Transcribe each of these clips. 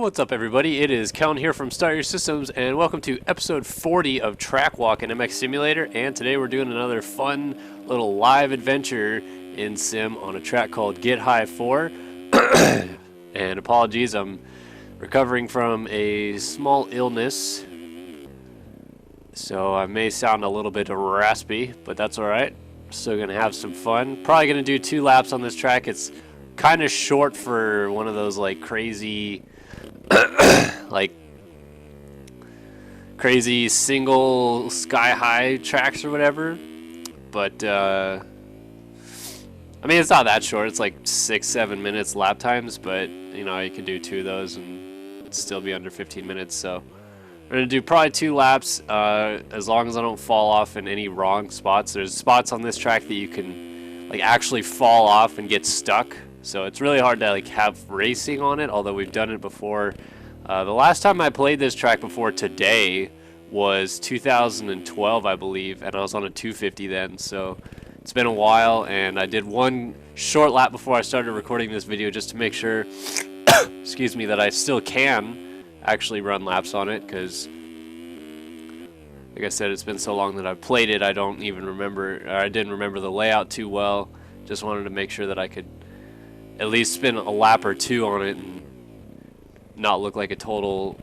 What's up, everybody? It is Kellen here from Start Your Systems, and welcome to episode 40 of Track Walk in MX Simulator. And today we're doing another fun little live adventure in Sim on a track called Get High 4. And apologies, I'm recovering from a small illness, so I may sound a little bit raspy, but that's alright. Still gonna have some fun. Probably gonna do 2 laps on this track. It's kind of short for one of those like crazy crazy single sky high tracks or whatever, but I mean, it's not that short. It's like 6-7 minutes lap times, but you know, you can do 2 of those and it'd still be under 15 minutes. So we're gonna do probably 2 laps, as long as I don't fall off in any wrong spots. There's spots on this track that you can like actually fall off and get stuck, so it's really hard to like have racing on it, although we've done it before. The last time I played this track before today was 2012, I believe, and I was on a 250 then, so it's been a while. And I did 1 short lap before I started recording this video just to make sure excuse me, that I still can actually run laps on it, because like I said, it's been so long that I've played it, I don't even remember, or I didn't remember the layout too well. Just wanted to make sure that I could at least spin a lap or 2 on it and not look like a total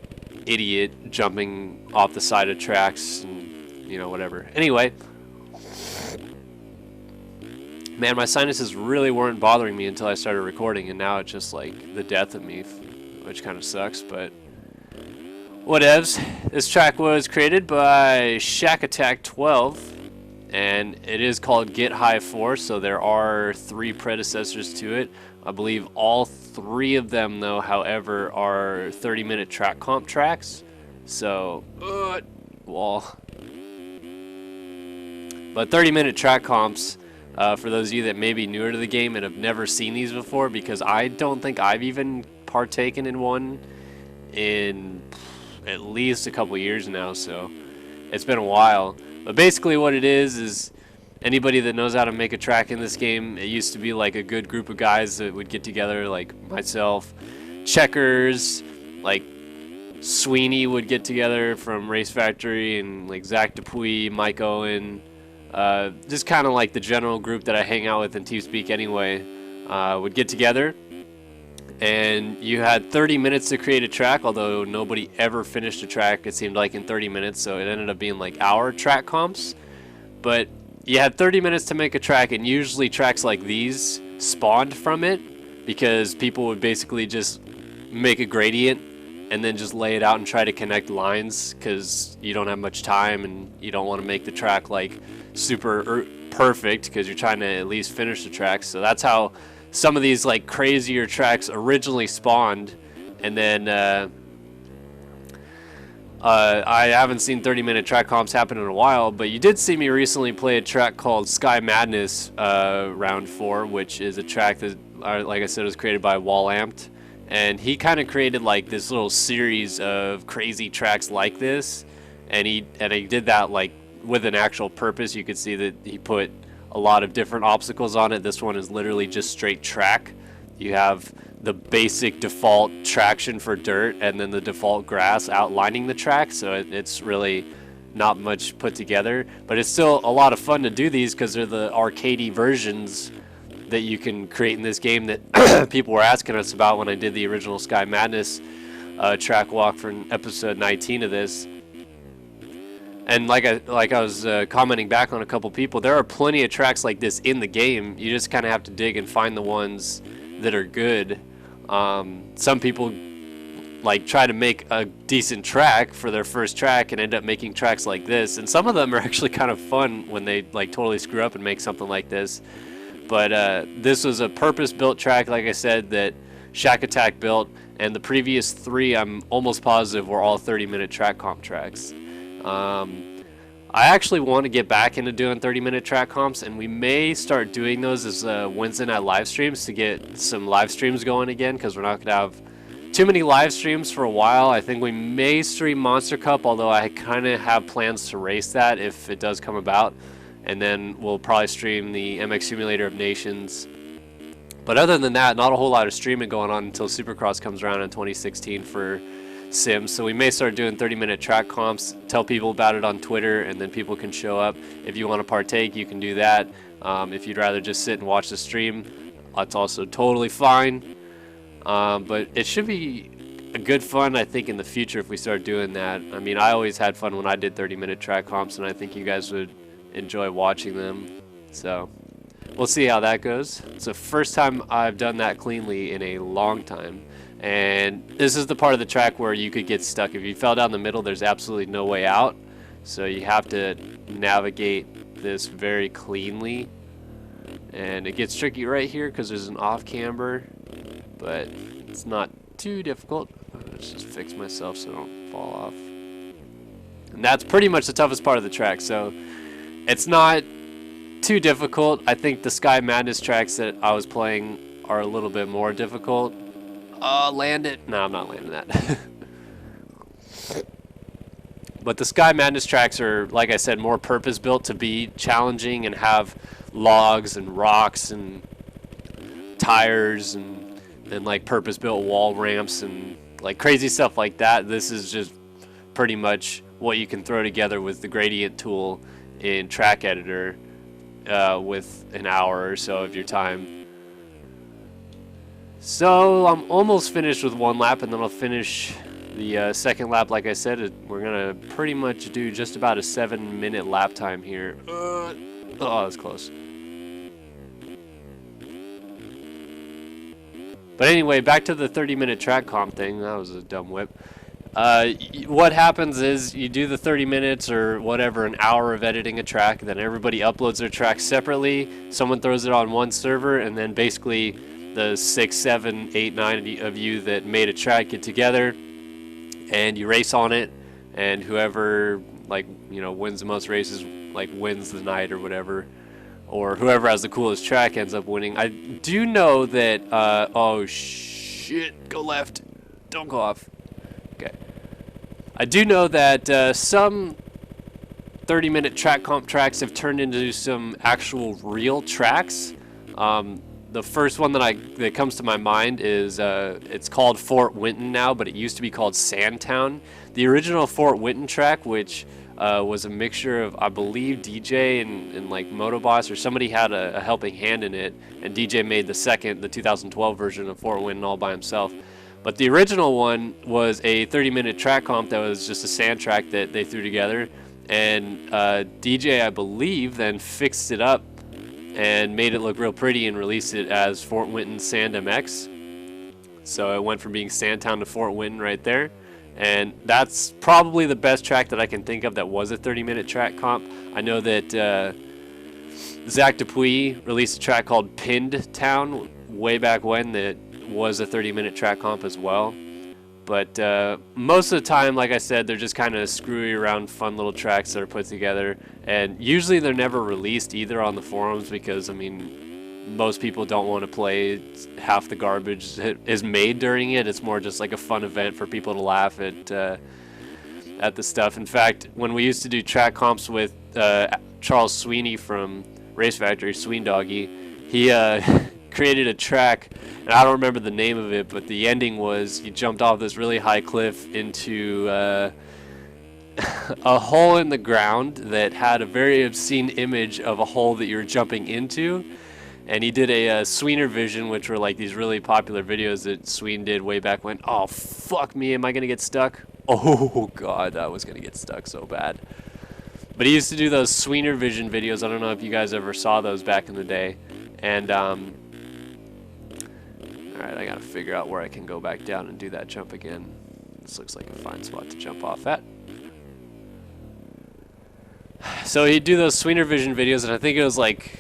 idiot jumping off the side of tracks and, you know, whatever. Anyway, man, my sinuses really weren't bothering me until I started recording, and now it's just like the death of me, which kind of sucks, but whatevs. This track was created by Shack Attack 12, and it is called Get High 4, so there are 3 predecessors to it. I believe all 3 of them, though, however, are 30-minute track comp tracks. So, but 30-minute track comps, for those of you that may be newer to the game and have never seen these before, because I don't think I've even partaken in one in at least a couple years now, so it's been a while. But basically what it is anybody that knows how to make a track in this game, it used to be like a good group of guys that would get together, like myself, Checkers, like Sweeney would get together from Race Factory, and like Zach Dupuy, Mike Owen, just kind of like the general group that I hang out with in TeamSpeak anyway, would get together. And you had 30 minutes to create a track, although nobody ever finished a track, it seemed like, in 30 minutes, so it ended up being like our track comps. But you had 30 minutes to make a track, and usually tracks like these spawned from it, because people would basically just make a gradient and then just lay it out and try to connect lines, because you don't have much time and you don't want to make the track like super perfect, because you're trying to at least finish the track. So that's how some of these like crazier tracks originally spawned. And then I haven't seen 30-minute track comps happen in a while, but you did see me recently play a track called Sky Madness Round 4, which is a track that, like I said, was created by Wall Amped, and he kind of created like this little series of crazy tracks like this, and he did that like with an actual purpose. You could see that he put a lot of different obstacles on it. This one is literally just straight track. You have the basic default traction for dirt, and then the default grass outlining the track, so it's really not much put together, but it's still a lot of fun to do these, because they're the arcadey versions that you can create in this game that people were asking us about when I did the original Sky Madness track walk for episode 19 of this. And like I was commenting back on a couple people, there are plenty of tracks like this in the game. You just kind of have to dig and find the ones that are good. Some people like try to make a decent track for their first track and end up making tracks like this, and some of them are actually kind of fun when they like totally screw up and make something like this. But this was a purpose-built track, like I said, that Shack Attack built, and the previous 3, I'm almost positive, were all 30-minute track comp tracks. I actually want to get back into doing 30-minute track comps, and we may start doing those as Wednesday night live streams to get some live streams going again, because we're not going to have too many live streams for a while. I think we may stream Monster Cup, although I kind of have plans to race that if it does come about, and then we'll probably stream the MX Simulator of Nations But other than that, not a whole lot of streaming going on until Supercross comes around in 2016 for Sims. So we may start doing 30-minute track comps, tell people about it on Twitter, and then people can show up. If you want to partake, you can do that. If you'd rather just sit and watch the stream, that's also totally fine. But it should be a good fun, I think, in the future if we start doing that. I mean, I always had fun when I did 30-minute track comps, and I think you guys would enjoy watching them. So we'll see how that goes. It's the first time I've done that cleanly in a long time. And this is the part of the track where you could get stuck. If you fell down the middle, there's absolutely no way out. So you have to navigate this very cleanly. And it gets tricky right here because there's an off camber, but it's not too difficult. Let's just fix myself so I don't fall off. And that's pretty much the toughest part of the track. So it's not too difficult. I think the Sky Madness tracks that I was playing are a little bit more difficult. Land it. No, I'm not landing that. But the Sky Madness tracks are, like I said, more purpose-built to be challenging and have logs and rocks and tires and like purpose-built wall ramps and like crazy stuff like that. This is just pretty much what you can throw together with the gradient tool in Track Editor with an hour or so of your time. So I'm almost finished with one lap, and then I'll finish the second lap. Like I said, we're gonna pretty much do just about a 7-minute lap time here. Oh, that's close. But anyway, back to the 30-minute track comp thing. That was a dumb whip. What happens is you do the 30 minutes or whatever, an hour of editing a track, then everybody uploads their track separately. Someone throws it on one server, and then basically the 6, 7, 8, 9 of you that made a track get together and you race on it, and whoever wins the most races wins the night or whatever, or whoever has the coolest track ends up winning. I do know that oh shit, go left, don't go off. Okay, I do know that some 30-minute track comp tracks have turned into some actual real tracks. The first one that comes to my mind is it's called Fort Winton now, but it used to be called Sandtown. The original Fort Winton track, which was a mixture of, I believe, DJ and like Motoboss, or somebody had a helping hand in it, and DJ made the 2012 version of Fort Winton all by himself. But the original one was a 30-minute track comp that was just a sand track that they threw together, and DJ, I believe, then fixed it up and made it look real pretty and released it as Fort Winton Sand MX. So it went from being Sandtown to Fort Winton right there. And that's probably the best track that I can think of that was a 30-minute track comp. I know that Zach Dupuis released a track called Pinned Town way back when that was a 30-minute track comp as well. But most of the time, like I said, they're just kind of screwy around fun little tracks that are put together. And usually they're never released either on the forums because, I mean, most people don't want to play. Half the garbage is made during it. It's more just like a fun event for people to laugh at the stuff. In fact, when we used to do track comps with Charles Sweeney from Race Factory, Sween Doggy, he created a track, and I don't remember the name of it, but the ending was you jumped off this really high cliff into a hole in the ground that had a very obscene image of a hole that you were jumping into. And he did a Sweener Vision, which were like these really popular videos that Sween did way back when. Oh, fuck me, am I going to get stuck? Oh, God, I was going to get stuck so bad. But he used to do those Sweener Vision videos. I don't know if you guys ever saw those back in the day. And, alright, I got to figure out where I can go back down and do that jump again. This looks like a fine spot to jump off at. So he'd do those Sweener Vision videos, and I think it was like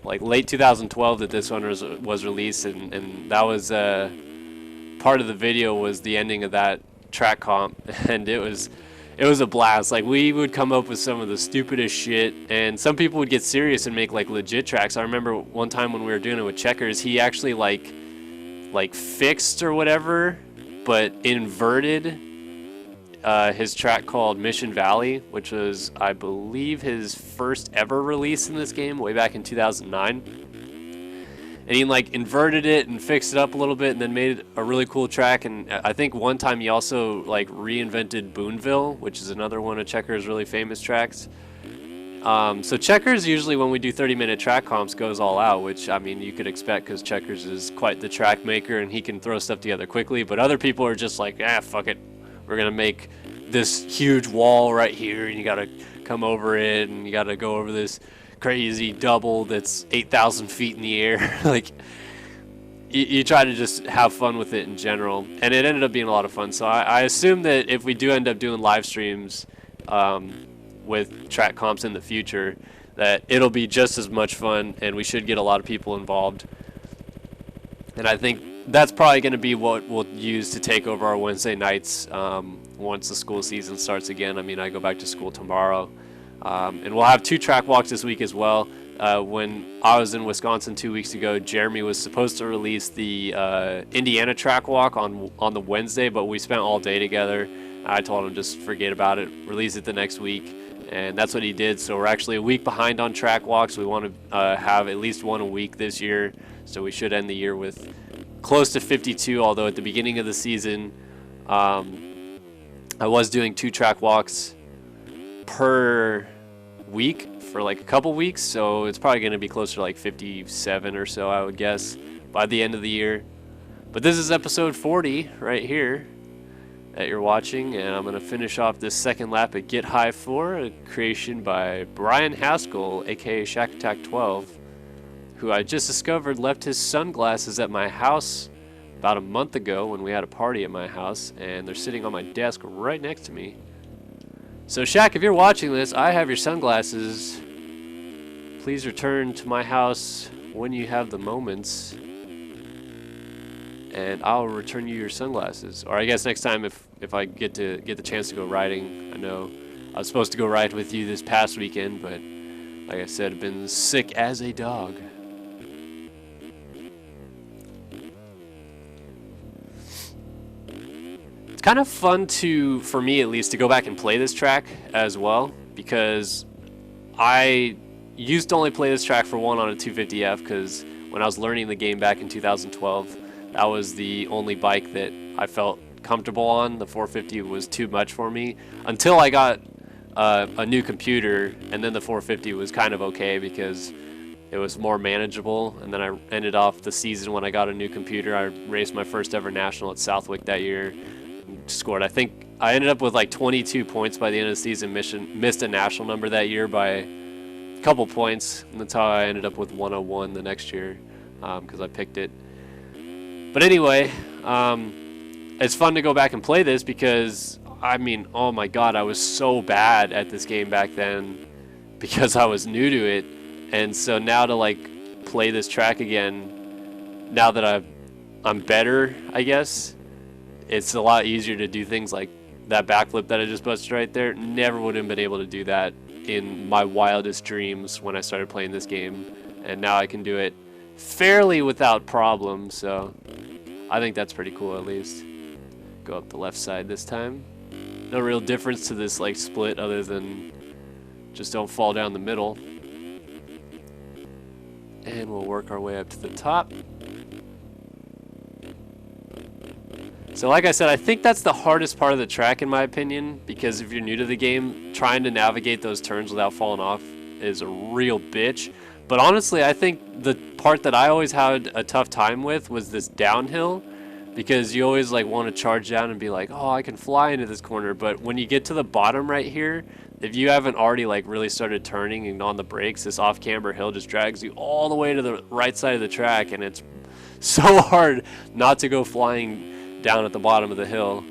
late 2012 that this one was released, and that was part of the video was the ending of that track comp, and it was a blast. Like, we would come up with some of the stupidest shit, and some people would get serious and make like legit tracks. I remember one time when we were doing it with Checkers, he actually like fixed or whatever, but inverted his track called Mission Valley, which was, I believe, his first ever release in this game way back in 2009. and he like inverted it and fixed it up a little bit, and then made it a really cool track. And I think one time he also like reinvented Boonville, which is another one of Checker's really famous tracks. So Checkers usually, when we do 30-minute track comps, goes all out, which I mean you could expect because Checkers is quite the track maker and he can throw stuff together quickly. But other people are just like, fuck it, we're gonna make this huge wall right here, and you gotta come over it, and you gotta go over this crazy double that's 8,000 feet in the air. Like you try to just have fun with it in general, and it ended up being a lot of fun. So I assume that if we do end up doing live streams with track comps in the future, that it'll be just as much fun, and we should get a lot of people involved. And I think that's probably going to be what we'll use to take over our Wednesday nights once the school season starts again. I mean, I go back to school tomorrow. And we'll have 2 track walks this week as well. When I was in Wisconsin 2 weeks ago, Jeremy was supposed to release the Indiana track walk on the Wednesday, but we spent all day together. I told him just forget about it, release it the next week, and that's what he did. So we're actually a week behind on track walks. We want to have at least one a week this year, so we should end the year with close to 52, although at the beginning of the season I was doing 2 track walks per week for like a couple weeks, so it's probably going to be closer to like 57 or so, I would guess, by the end of the year. But this is episode 40 right here that you're watching, and I'm going to finish off this second lap at Get High 4, a creation by Brian Haskell, aka Shack Attack 12, who I just discovered left his sunglasses at my house about a month ago when we had a party at my house, and they're sitting on my desk right next to me. So Shaq, if you're watching this, I have your sunglasses. Please return to my house when you have the moments, and I'll return you your sunglasses. Or I guess next time if I get the chance to go riding. I know I was supposed to go ride with you this past weekend, but like I said, I've been sick as a dog. It's kind of fun for me at least, to go back and play this track as well, because I used to only play this track for one on a 250F, because when I was learning the game back in 2012, that was the only bike that I felt comfortable on. The 450 was too much for me until I got a new computer, and then the 450 was kind of okay because it was more manageable. And then I ended off the season when I got a new computer. I raced my first ever national at Southwick that year. Scored, I think I ended up with like 22 points by the end of the season. Missed a national number that year by a couple points, and that's how I ended up with 101 the next year, because I picked it. But anyway, it's fun to go back and play this because, I mean, oh my god, I was so bad at this game back then because I was new to it. And so now to like play this track again, now that I'm better, I guess, it's a lot easier to do things like that backflip that I just busted right there. Never would have been able to do that in my wildest dreams when I started playing this game, and now I can do it fairly without problem. So I think that's pretty cool. At least go up the left side this time. No real difference to this like split other than just don't fall down the middle. And we'll work our way up to the top. So like I said, I think that's the hardest part of the track in my opinion, because if you're new to the game, trying to navigate those turns without falling off is a real bitch. But honestly, I think the part that I always had a tough time with was this downhill, because you always like want to charge down and be like, oh, I can fly into this corner. But when you get to the bottom right here, if you haven't already like really started turning and on the brakes, this off-camber hill just drags you all the way to the right side of the track, and it's so hard not to go flying down at the bottom of the hill.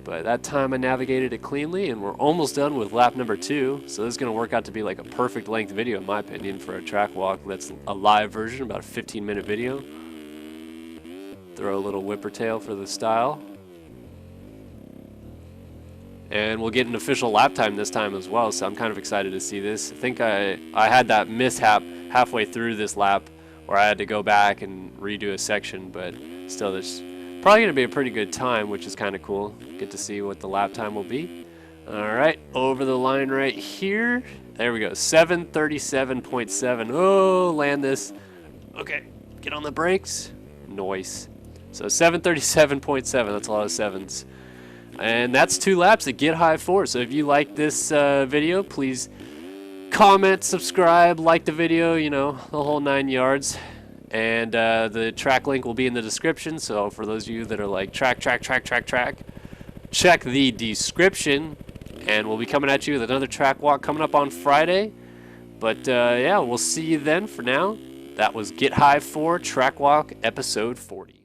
But that time I navigated it cleanly, and we're almost done with lap number 2. So this is going to work out to be like a perfect length video in my opinion for a track walk that's a live version, about a 15-minute video. Throw a little whipper tail for the style. And we'll get an official lap time this time as well, so I'm kind of excited to see this. I think I had that mishap halfway through this lap where I had to go back and redo a section, but still there's probably going to be a pretty good time, which is kind of cool. Get to see what the lap time will be. All right, over the line right here. There we go, 7:37.7. Oh, land this. Okay, Get on the brakes. Noise. So 737.7, that's a lot of sevens. And that's 2 laps at Get High 4. So if you like this video, please comment, subscribe, like the video, you know, the whole 9 yards. And the track link will be in the description. So for those of you that are like track, check the description. And we'll be coming at you with another track walk coming up on Friday. But yeah, we'll see you then. For now, that was Get High 4 Track Walk episode 40.